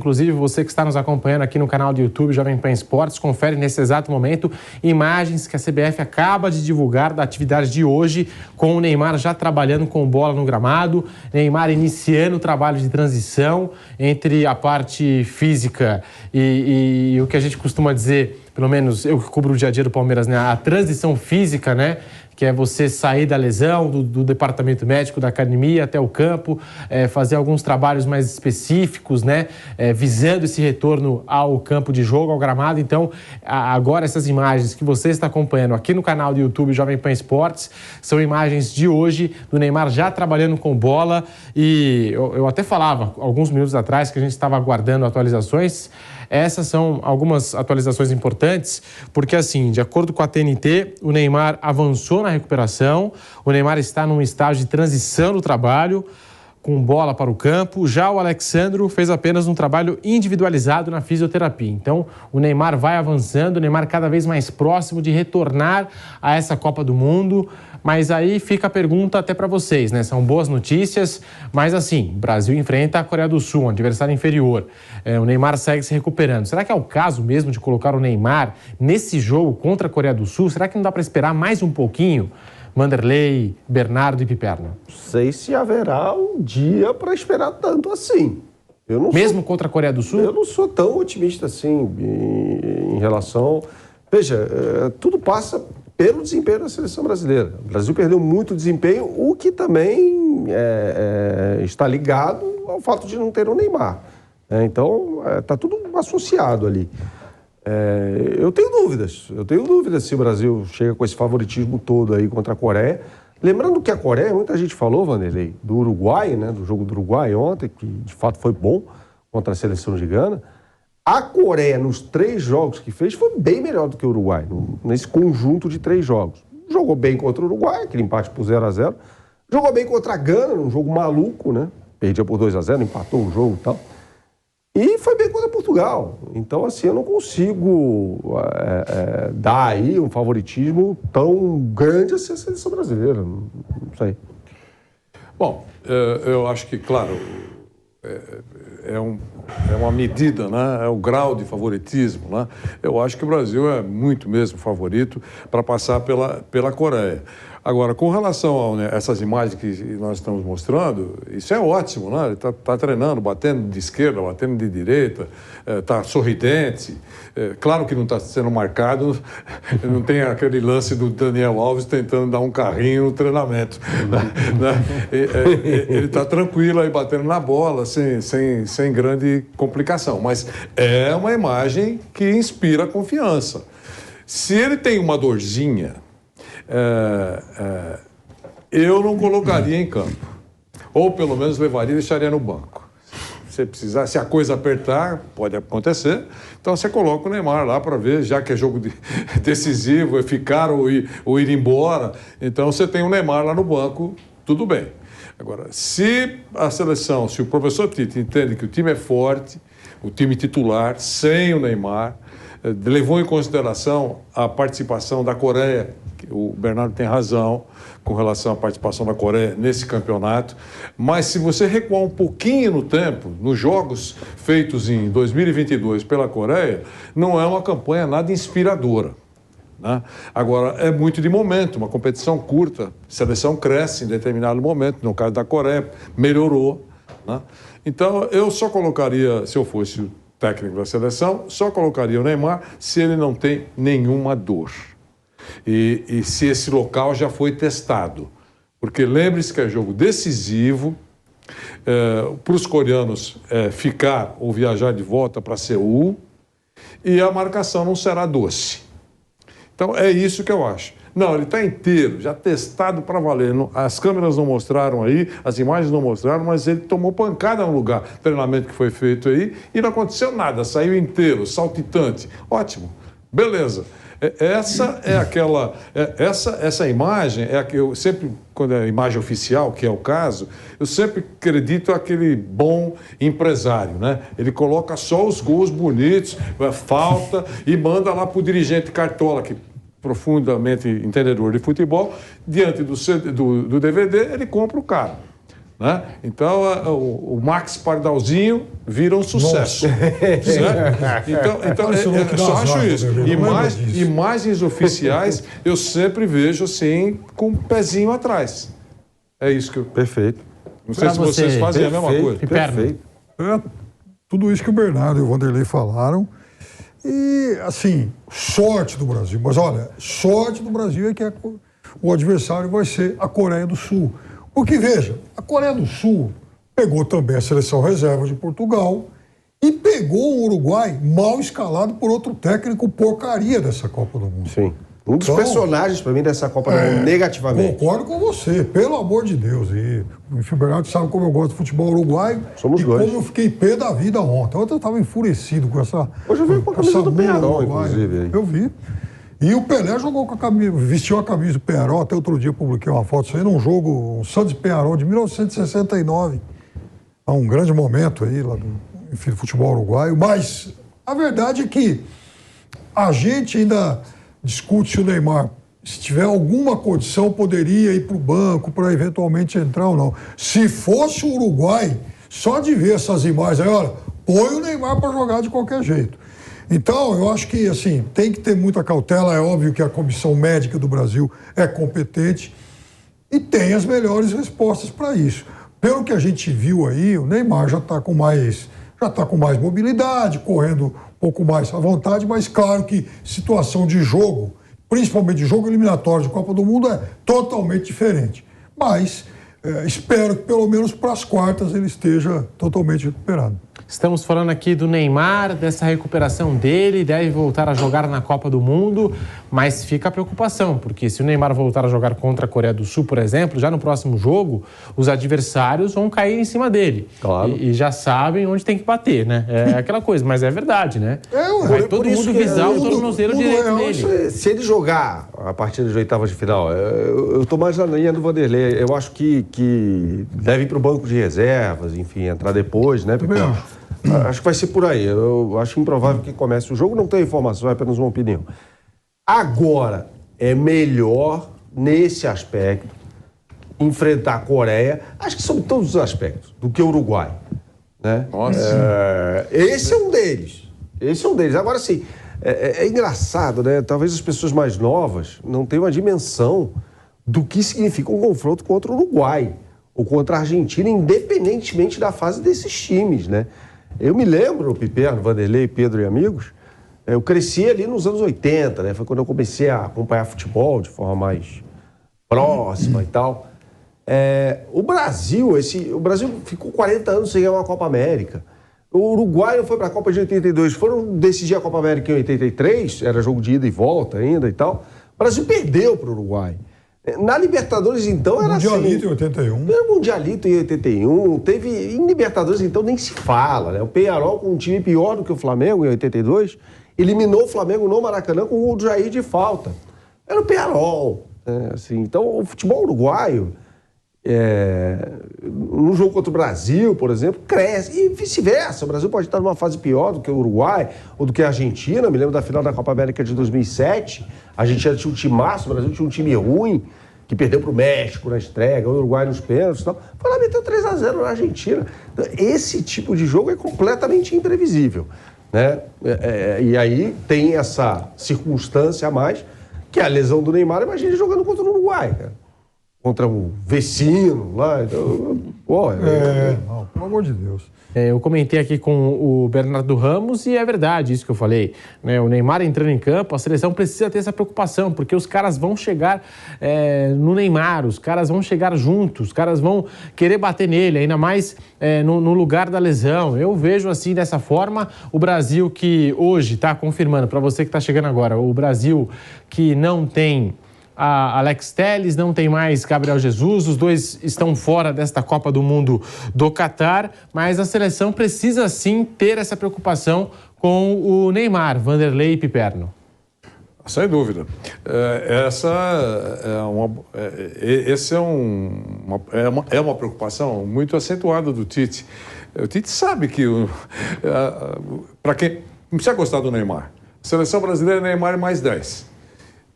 Inclusive, você que está nos acompanhando aqui no canal do YouTube Jovem Pan Esportes, confere nesse exato momento imagens que a CBF acaba de divulgar da atividade de hoje, com o Neymar já trabalhando com bola no gramado, Neymar iniciando o trabalho de transição entre a parte física e o que a gente costuma dizer, pelo menos eu que cubro o dia a dia do Palmeiras, né? A transição física, né? Que é você sair da lesão, do departamento médico, da academia até o campo, fazer alguns trabalhos mais específicos, né? Visando esse retorno ao campo de jogo, ao gramado. Então, agora essas imagens que você está acompanhando aqui no canal do YouTube Jovem Pan Esportes são imagens de hoje, do Neymar já trabalhando com bola. E eu até falava alguns minutos atrás que a gente estava aguardando atualizações. Essas são algumas atualizações importantes, porque assim, de acordo com a TNT, o Neymar avançou na recuperação, o Neymar está num estágio de transição do trabalho, com bola para o campo. Já o Alexandro fez apenas um trabalho individualizado na fisioterapia. Então, o Neymar vai avançando, o Neymar cada vez mais próximo de retornar a essa Copa do Mundo. Mas aí fica a pergunta até para vocês, né? São boas notícias, mas assim, o Brasil enfrenta a Coreia do Sul, um adversário inferior. O Neymar segue se recuperando. Será que é o caso mesmo de colocar o Neymar nesse jogo contra a Coreia do Sul? Será que não dá para esperar mais um pouquinho? Vanderlei, Bernardo e Piperno. Não sei se haverá um dia para esperar tanto assim. Mesmo contra a Coreia do Sul? Eu não sou tão otimista assim em relação... Veja, tudo passa pelo desempenho da seleção brasileira. O Brasil perdeu muito desempenho, o que também está ligado ao fato de não ter o Neymar. Então, está tudo associado ali. Eu tenho dúvidas se o Brasil chega com esse favoritismo todo aí contra a Coreia. Lembrando que a Coreia, muita gente falou, Vanderlei, do Uruguai, né, do jogo do Uruguai ontem, que de fato foi bom contra a seleção de Gana. A Coreia, nos 3 jogos que fez, foi bem melhor do que o Uruguai, nesse conjunto de 3 jogos. Jogou bem contra o Uruguai, aquele empate por 0-0. Jogou bem contra a Gana, num jogo maluco, né? Perdia por 2-0, empatou o jogo e tal. E foi bem contra Portugal. Então, assim, eu não consigo dar aí um favoritismo tão grande assim a seleção brasileira. Não sei. Bom, eu acho que, claro, é uma medida, né? É o grau de favoritismo, né? Eu acho que o Brasil é muito mesmo favorito para passar pela Coreia. Agora, com relação a essas imagens que nós estamos mostrando, isso é ótimo, né? Ele está treinando, batendo de esquerda, batendo de direita, está sorridente. Claro que não está sendo marcado, não tem aquele lance do Daniel Alves tentando dar um carrinho no treinamento. Né? Ele está tranquilo aí, batendo na bola, sem grande complicação. Mas é uma imagem que inspira confiança. Se ele tem uma dorzinha, eu não colocaria em campo. Ou pelo menos levaria e deixaria no banco. Se precisar, se a coisa apertar, pode acontecer. Então você coloca o Neymar lá para ver, já que é jogo decisivo, é ficar ou ir embora. Então você tem o Neymar lá no banco, tudo bem. Agora, se a seleção, se o professor Tite entende que o time é forte, o time titular, sem o Neymar, levou em consideração a participação da Coreia, o Bernardo tem razão com relação à participação da Coreia nesse campeonato, mas se você recuar um pouquinho no tempo, nos jogos feitos em 2022 pela Coreia, não é uma campanha nada inspiradora, né? Agora, é muito de momento, uma competição curta, a seleção cresce em determinado momento, no caso da Coreia, melhorou, né? Então, eu só colocaria, se eu fosse o técnico da seleção, só colocaria o Neymar se ele não tem nenhuma dor. E se esse local já foi testado. Porque lembre-se que é jogo decisivo, para os coreanos ficar ou viajar de volta para Seul, e a marcação não será doce. Então é isso que eu acho. Não, ele está inteiro, já testado para valer. As câmeras não mostraram aí, as imagens não mostraram, mas ele tomou pancada no lugar, treinamento que foi feito aí, e não aconteceu nada, saiu inteiro, saltitante. Ótimo, beleza. Essa é aquela... Essa imagem é a que eu sempre, quando é a imagem oficial, que é o caso, eu sempre acredito aquele bom empresário, né? Ele coloca só os gols bonitos, falta, e manda lá para o dirigente Cartola, que profundamente entendedor de futebol, diante do DVD, ele compra o cara. né? Então, o Max Pardalzinho vira um sucesso. Certo? Então eu só acho isso. Imagens oficiais eu sempre vejo assim, com um pezinho atrás. É isso que eu... Perfeito. Não sei se vocês fazem a mesma coisa. Perfeito. Tudo isso que o Bernardo e o Vanderlei falaram. E, assim, sorte do Brasil. Mas, olha, sorte do Brasil é que o adversário vai ser a Coreia do Sul. Porque, veja, a Coreia do Sul pegou também a seleção reserva de Portugal e pegou o Uruguai mal escalado por outro técnico porcaria dessa Copa do Mundo. Sim. Um dos personagens, para mim, dessa Copa do Mundo, negativamente. Concordo com você, pelo amor de Deus. E o Bernardo sabe como eu gosto do futebol uruguaio. Somos e dois. como eu fiquei pé da vida ontem. Ontem eu estava enfurecido com essa... Hoje eu vi com a camisa do Peñarol, inclusive. Aí. Eu vi. E o Pelé jogou com a camisa, vestiu a camisa do Peñarol. Até outro dia eu publiquei uma foto, isso aí num jogo, um Santos Peñarol de 1969. É um grande momento aí lá do futebol uruguaio. Mas a verdade é que a gente ainda discute se o Neymar, se tiver alguma condição, poderia ir para o banco para eventualmente entrar ou não. Se fosse o Uruguai, só de ver essas imagens aí, olha, põe o Neymar para jogar de qualquer jeito. Então, eu acho que, assim, tem que ter muita cautela. É óbvio que a Comissão Médica do Brasil é competente e tem as melhores respostas para isso. Pelo que a gente viu aí, o Neymar já está com mais mobilidade, correndo um pouco mais à vontade, mas claro que situação de jogo, principalmente de jogo eliminatório de Copa do Mundo, é totalmente diferente. Mas espero que pelo menos para as quartas ele esteja totalmente recuperado. Estamos falando aqui do Neymar, dessa recuperação dele, deve voltar a jogar na Copa do Mundo, mas fica a preocupação, porque se o Neymar voltar a jogar contra a Coreia do Sul, por exemplo, já no próximo jogo, os adversários vão cair em cima dele. Claro. E já sabem onde tem que bater, né? É aquela coisa, mas é verdade, né? Vai todo mundo visar o tornozelo direito dele. Se ele jogar a partida de oitavas de final, eu estou mais na linha do Vanderlei. Eu acho que deve ir para o banco de reservas, enfim, entrar depois, né? Porque acho que vai ser por aí. Eu acho improvável que comece o jogo. Não tenho informação, é apenas uma opinião. Agora, é melhor, nesse aspecto, enfrentar a Coreia, acho que sobre todos os aspectos, do que o Uruguai. Né? Nossa. Esse é um deles. Agora, sim, é engraçado, né? Talvez as pessoas mais novas não tenham a dimensão do que significa um confronto contra o Uruguai ou contra a Argentina, independentemente da fase desses times, né? Eu me lembro, Piperno, Vanderlei, Pedro e amigos, eu cresci ali nos anos 80, né? Foi quando eu comecei a acompanhar futebol de forma mais próxima e tal. O Brasil ficou 40 anos sem ganhar uma Copa América. O Uruguai não foi para a Copa de 82, foram decidir a Copa América em 83, era jogo de ida e volta ainda e tal. O Brasil perdeu para o Uruguai. Na Libertadores, então, era Mundialito em 81. Era Mundialito em 81. Teve... Em Libertadores, então, nem se fala, né? O Peñarol, com um time pior do que o Flamengo, em 82, eliminou o Flamengo no Maracanã com o gol do Jair de falta. Era o Peñarol. Né? Assim, então, o futebol uruguaio, no jogo contra o Brasil, por exemplo, cresce. E vice-versa. O Brasil pode estar numa fase pior do que o Uruguai ou do que a Argentina. Me lembro da final da Copa América de 2007. A Argentina tinha um timaço, o Brasil tinha um time ruim, que perdeu para o México na estreia, o Uruguai nos pênaltis e tal. Foi lá, meteu 3-0 na Argentina. Então, esse tipo de jogo é completamente imprevisível. Né? E aí tem essa circunstância a mais, que é a lesão do Neymar. Imagina ele jogando contra o Uruguai, cara. Contra o Vecino lá. Então, não, pelo amor de Deus. Eu comentei aqui com o Bernardo Ramos e é verdade isso que eu falei. Né? O Neymar entrando em campo, a seleção precisa ter essa preocupação, porque os caras vão chegar no Neymar, os caras vão chegar juntos, os caras vão querer bater nele, ainda mais no lugar da lesão. Eu vejo assim, dessa forma, o Brasil que hoje está confirmando, para você que está chegando agora, o Brasil que não tem a Alex Telles, não tem mais Gabriel Jesus, os dois estão fora desta Copa do Mundo do Catar, mas a seleção precisa sim ter essa preocupação com o Neymar, Vanderlei e Piperno. Sem dúvida. Essa é uma preocupação muito acentuada do Tite. O Tite sabe que, para quem não precisa gostar do Neymar, a seleção brasileira é Neymar mais 10.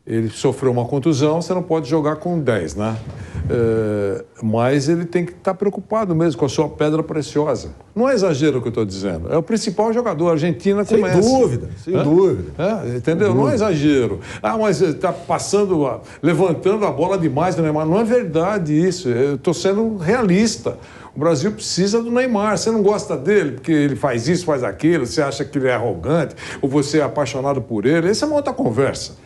Ele sofreu uma contusão, você não pode jogar com 10, né? Mas ele tem que estar preocupado mesmo com a sua pedra preciosa. Não é exagero o que eu estou dizendo. É o principal jogador. A Argentina começa. Sem dúvida, sem dúvida. Entendeu? Não é exagero. Mas está passando, levantando a bola demais do Neymar. Não é verdade isso. Eu estou sendo realista. O Brasil precisa do Neymar. Você não gosta dele porque ele faz isso, faz aquilo, você acha que ele é arrogante, ou você é apaixonado por ele. Essa é uma outra conversa.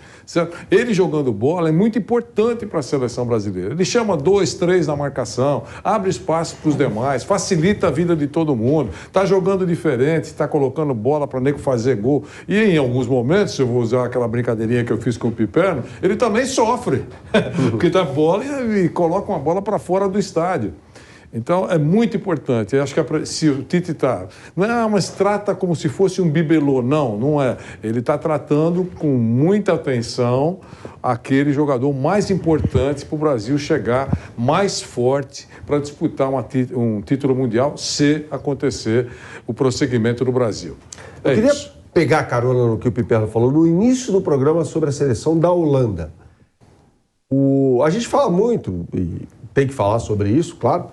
Ele jogando bola é muito importante para a seleção brasileira. Ele chama 2, 3 na marcação, abre espaço para os demais, facilita a vida de todo mundo, está jogando diferente, está colocando bola para o nego fazer gol. E em alguns momentos, se eu vou usar aquela brincadeirinha que eu fiz com o Piperno, ele também sofre, porque dá bola e coloca uma bola para fora do estádio. Então, é muito importante. Eu acho que se o Tite está... Não é, mas trata como se fosse um bibelô. Não, não é. Ele está tratando com muita atenção aquele jogador mais importante para o Brasil chegar mais forte para disputar um título mundial, se acontecer o prosseguimento do Brasil. Eu queria pegar carona no que o Piperno falou no início do programa sobre a seleção da Holanda. A gente fala muito, e tem que falar sobre isso, claro,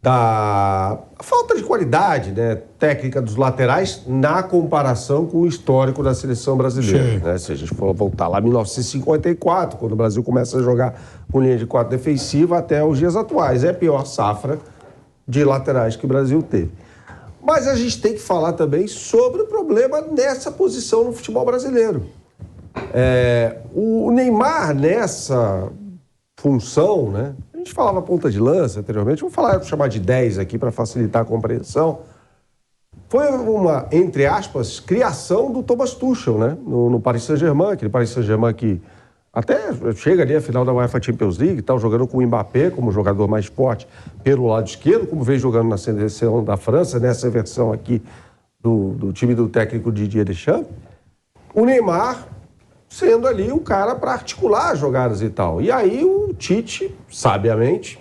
da falta de qualidade, né, técnica dos laterais na comparação com o histórico da seleção brasileira. Né? Se a gente for voltar lá em 1954, quando o Brasil começa a jogar com linha de 4 defensiva, até os dias atuais. É a pior safra de laterais que o Brasil teve. Mas a gente tem que falar também sobre o problema nessa posição no futebol brasileiro. O Neymar, nessa função, né? A gente falava ponta de lança anteriormente, vou chamar de 10 aqui para facilitar a compreensão. Foi uma, entre aspas, criação do Thomas Tuchel, né? No Paris Saint-Germain, aquele Paris Saint-Germain que até chega ali à final da UEFA Champions League, tal, jogando com o Mbappé como jogador mais forte pelo lado esquerdo, como vem jogando na seleção da França, nessa versão aqui do time do técnico Didier Deschamps. O Neymar sendo ali o cara para articular as jogadas e tal. E aí o Tite, sabiamente,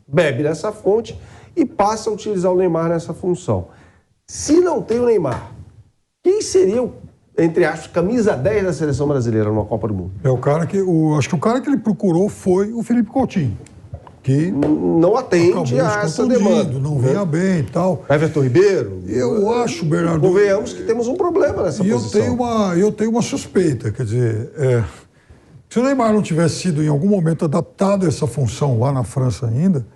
bebe nessa fonte e passa a utilizar o Neymar nessa função. Se não tem o Neymar, quem seria o, entre aspas, camisa 10 da seleção brasileira numa Copa do Mundo? Acho que o cara que ele procurou foi o Felipe Coutinho, que não atende a essa demanda. Não vinha bem e tal. Everton Ribeiro? Eu acho, Bernardo... Convenhamos que temos um problema nessa posição. Eu tenho uma suspeita, quer dizer, se o Neymar não tivesse sido em algum momento adaptado a essa função lá na França ainda,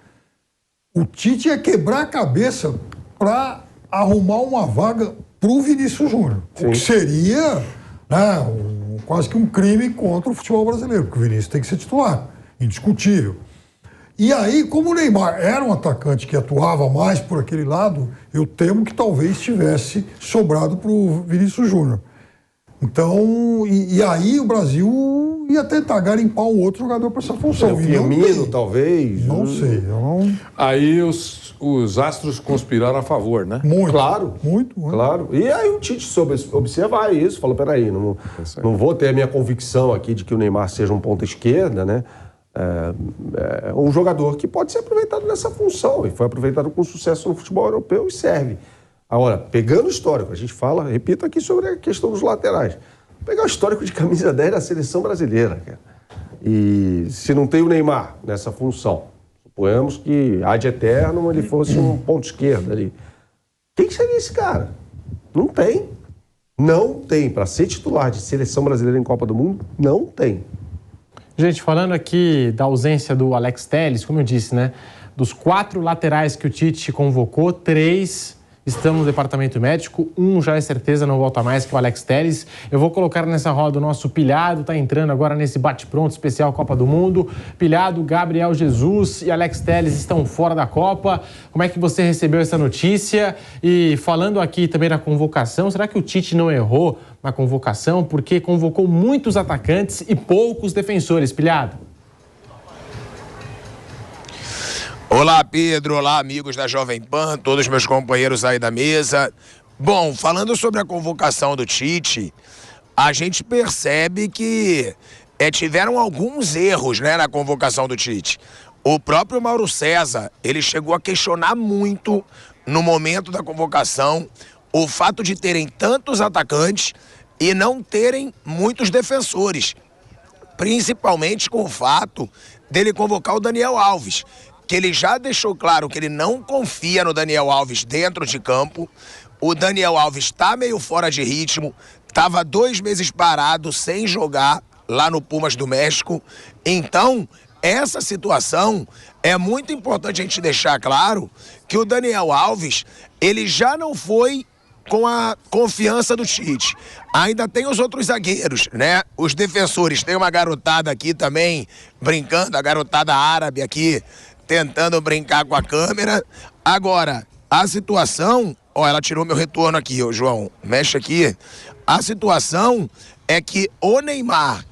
o Tite ia quebrar a cabeça para arrumar uma vaga para o Vinícius Júnior. O que seria, né, quase que um crime contra o futebol brasileiro, porque o Vinícius tem que ser titular, indiscutível. E aí, como o Neymar era um atacante que atuava mais por aquele lado, eu temo que talvez tivesse sobrado para o Vinícius Júnior. Então, e aí o Brasil ia tentar garimpar um outro jogador para essa função. O Firmino, talvez? Não sei. Aí os astros conspiraram a favor, né? Muito. Claro. Muito. Claro. E aí o Tite soube observar isso, falou, peraí, não vou ter a minha convicção aqui de que o Neymar seja um ponta esquerda, né? Um jogador que pode ser aproveitado nessa função e foi aproveitado com sucesso no futebol europeu e serve. Agora, pegando o histórico, a gente fala, repito aqui sobre a questão dos laterais, pegar o histórico de camisa 10 da seleção brasileira, cara. E se não tem o Neymar nessa função, suponhamos que ad eternum ele fosse um ponto esquerdo ali, quem seria esse cara? Não tem. Não tem. Para ser titular de seleção brasileira em Copa do Mundo, não tem. Gente, falando aqui da ausência do Alex Telles, como eu disse, né? Dos 4 laterais que o Tite convocou, 3 estão no departamento médico, um já é certeza não volta mais, que é o Alex Telles. Eu vou colocar nessa roda o nosso Pilhado, tá entrando agora nesse bate-pronto especial Copa do Mundo. Pilhado, Gabriel Jesus e Alex Telles estão fora da Copa. Como é que você recebeu essa notícia? E falando aqui também da convocação, será que o Tite não errou na convocação? Porque convocou muitos atacantes e poucos defensores. Pilhado. Olá, Pedro. Olá, amigos da Jovem Pan, todos meus companheiros aí da mesa. Bom, falando sobre a convocação do Tite, a gente percebe que tiveram alguns erros, né, na convocação do Tite. O próprio Mauro César, ele chegou a questionar muito no momento da convocação o fato de terem tantos atacantes e não terem muitos defensores. principalmente com o fato dele convocar o Daniel Alves, que ele já deixou claro que ele não confia no Daniel Alves dentro de campo. O Daniel Alves está meio fora de ritmo, estava 2 meses parado, sem jogar lá no Pumas do México. Então, essa situação é muito importante a gente deixar claro que o Daniel Alves, ele já não foi com a confiança do Tite. Ainda tem os outros zagueiros, né? Os defensores. Tem uma garotada aqui também brincando, a garotada árabe aqui tentando brincar com a câmera. Agora, a situação... Ó, ela tirou meu retorno aqui, ô João. Mexe aqui. A situação é que o Neymar...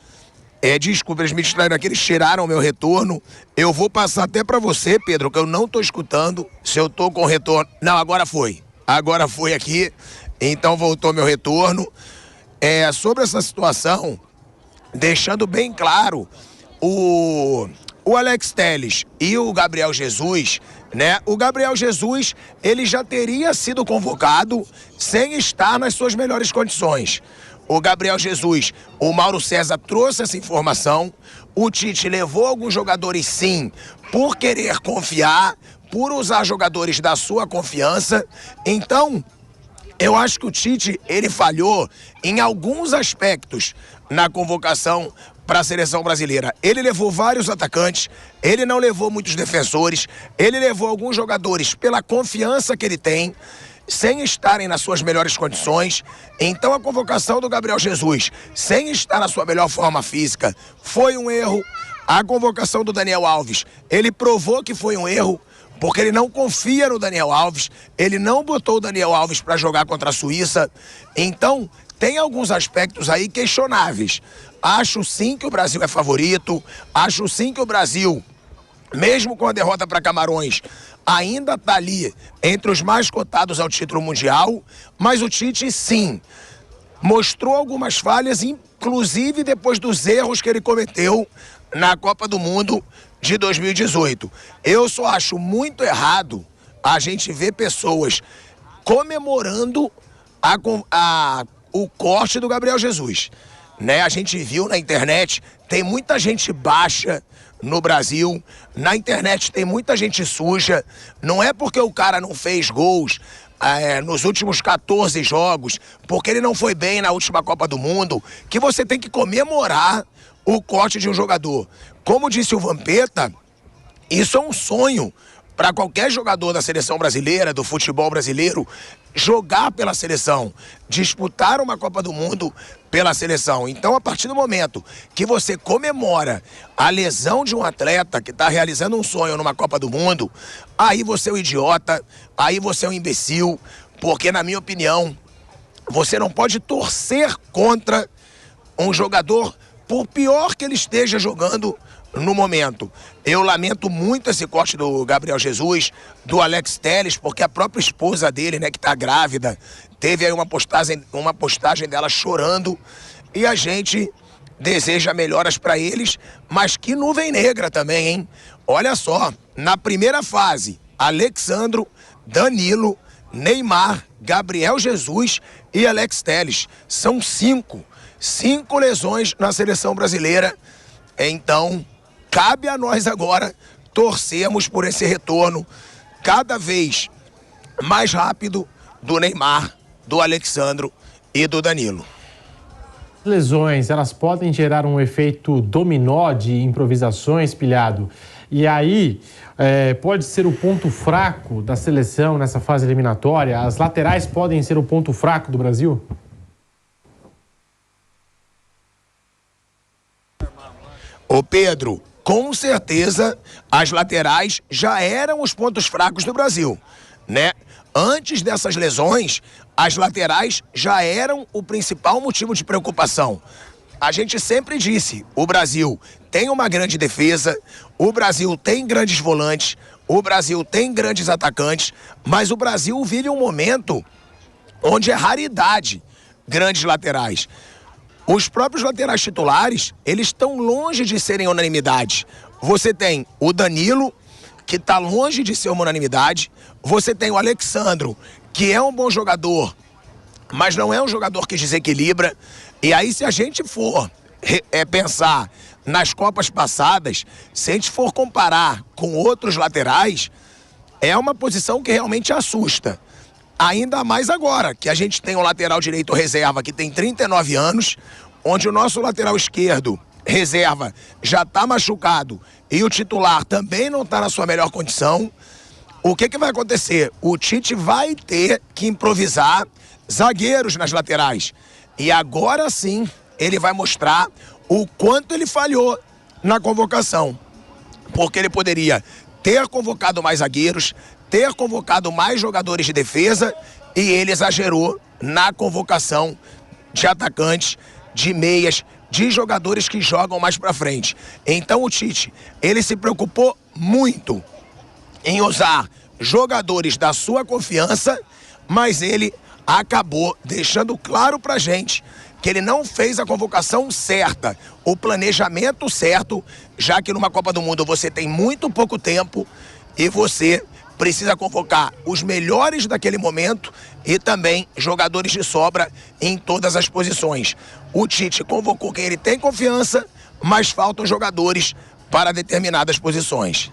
desculpa, eles me distraíram aqui, eles tiraram o meu retorno. Eu vou passar até pra você, Pedro, que eu não tô escutando se eu tô com retorno. Não, agora foi. Agora foi aqui. Então voltou meu retorno. Sobre essa situação, deixando bem claro, o Alex Telles e o Gabriel Jesus, né? O Gabriel Jesus, ele já teria sido convocado sem estar nas suas melhores condições. O Gabriel Jesus, o Mauro César trouxe essa informação. O Tite levou alguns jogadores, sim, por querer confiar, por usar jogadores da sua confiança. Então, eu acho que o Tite, ele falhou em alguns aspectos na convocação para a seleção brasileira. Ele levou vários atacantes, ele não levou muitos defensores, ele levou alguns jogadores pela confiança que ele tem, sem estarem nas suas melhores condições. Então a convocação do Gabriel Jesus, sem estar na sua melhor forma física, foi um erro. A convocação do Daniel Alves, ele provou que foi um erro, porque ele não confia no Daniel Alves, ele não botou o Daniel Alves para jogar contra a Suíça. Então, tem alguns aspectos aí questionáveis. Acho sim que o Brasil é favorito, acho sim que o Brasil, mesmo com a derrota para Camarões, ainda está ali entre os mais cotados ao título mundial, mas o Tite, sim, mostrou algumas falhas, inclusive depois dos erros que ele cometeu na Copa do Mundo de 2018. Eu só acho muito errado a gente ver pessoas comemorando o corte do Gabriel Jesus, né? A gente viu na internet, tem muita gente baixa no Brasil, na internet tem muita gente suja. Não é porque o cara não fez gols nos últimos 14 jogos, porque ele não foi bem na última Copa do Mundo, que você tem que comemorar o corte de um jogador. Como disse o Vampeta, isso é um sonho para qualquer jogador da seleção brasileira, do futebol brasileiro, jogar pela seleção, disputar uma Copa do Mundo pela seleção. Então, a partir do momento que você comemora a lesão de um atleta que está realizando um sonho numa Copa do Mundo, aí você é um idiota, aí você é um imbecil, porque, na minha opinião, você não pode torcer contra um jogador, por pior que ele esteja jogando no momento. Eu lamento muito esse corte do Gabriel Jesus, do Alex Telles, porque a própria esposa dele, né, que tá grávida, teve aí uma postagem dela chorando, e a gente deseja melhoras para eles, mas que nuvem negra também, hein? Olha só, na primeira fase, Alexandro, Danilo, Neymar, Gabriel Jesus e Alex Telles. São 5 lesões na seleção brasileira. Então, cabe a nós agora torcermos por esse retorno cada vez mais rápido do Neymar, do Alexandro e do Danilo. Lesões, elas podem gerar um efeito dominó de improvisações, Pilhado. E aí, pode ser o ponto fraco da seleção nessa fase eliminatória? As laterais podem ser o ponto fraco do Brasil? Ô Pedro, com certeza as laterais já eram os pontos fracos do Brasil, né? Antes dessas lesões, as laterais já eram o principal motivo de preocupação. A gente sempre disse, o Brasil tem uma grande defesa, o Brasil tem grandes volantes, o Brasil tem grandes atacantes, mas o Brasil vive um momento onde é raridade grandes laterais. Os próprios laterais titulares, eles estão longe de serem unanimidade. Você tem o Danilo, que está longe de ser uma unanimidade. Você tem o Alexandro, que é um bom jogador, mas não é um jogador que desequilibra. E aí, se a gente for pensar nas Copas passadas, se a gente for comparar com outros laterais, é uma posição que realmente assusta. Ainda mais agora, que a gente tem um lateral direito reserva que tem 39 anos, onde o nosso lateral esquerdo reserva já está machucado e o titular também não está na sua melhor condição. O que vai acontecer? O Tite vai ter que improvisar zagueiros nas laterais. E agora sim, ele vai mostrar o quanto ele falhou na convocação. Porque ele poderia ter convocado mais zagueiros, ter convocado mais jogadores de defesa, e ele exagerou na convocação de atacantes, de meias, de jogadores que jogam mais pra frente. Então o Tite, ele se preocupou muito em usar jogadores da sua confiança, mas ele acabou deixando claro pra gente que ele não fez a convocação certa, o planejamento certo, já que numa Copa do Mundo você tem muito pouco tempo e você precisa convocar os melhores daquele momento e também jogadores de sobra em todas as posições. O Tite convocou quem ele tem confiança, mas faltam jogadores para determinadas posições.